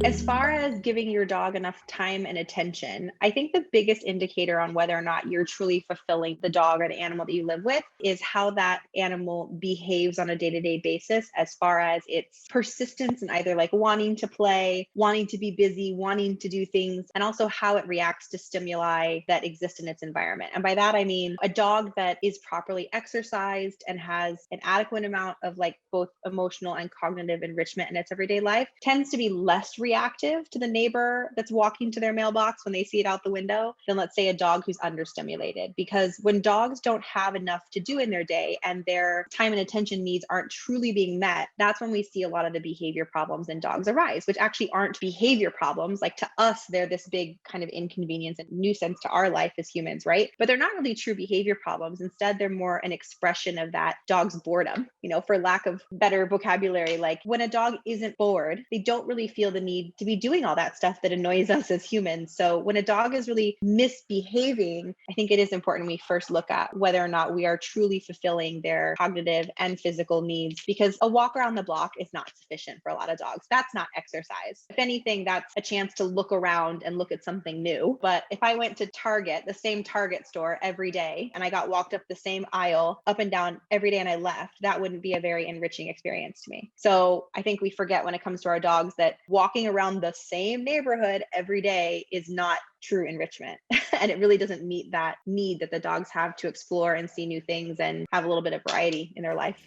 As far as giving your dog enough time and attention, I think the biggest indicator on whether or not you're truly fulfilling the dog or the animal that you live with is how that animal behaves on a day-to-day basis, as far as its persistence and either like wanting to play, wanting to be busy, wanting to do things, and also how it reacts to stimuli that exist in its environment. And by that, I mean a dog that is properly exercised and has an adequate amount of like both emotional and cognitive enrichment in its everyday life tends to be less reactive to the neighbor that's walking to their mailbox when they see it out the window than, let's say, a dog who's understimulated. Because when dogs don't have enough to do in their day and their time and attention needs aren't truly being met, that's when we see a lot of the behavior problems in dogs arise, which actually aren't behavior problems. Like, to us, they're this big kind of inconvenience and nuisance to our life as humans, right? But they're not really true behavior problems. Instead, they're more an expression of that dog's boredom, for lack of better vocabulary. Like, when a dog isn't bored, they don't really feel the need to be doing all that stuff that annoys us as humans. So when a dog is really misbehaving, I think it is important we first look at whether or not we are truly fulfilling their cognitive and physical needs, because a walk around the block is not sufficient for a lot of dogs. That's not exercise. If anything, that's a chance to look around and look at something new. But if I went to Target, the same Target store every day, and I got walked up the same aisle up and down every day and I left, that wouldn't be a very enriching experience to me. So I think we forget when it comes to our dogs that walking around the same neighborhood every day is not true enrichment. And it really doesn't meet that need that the dogs have to explore and see new things and have a little bit of variety in their life.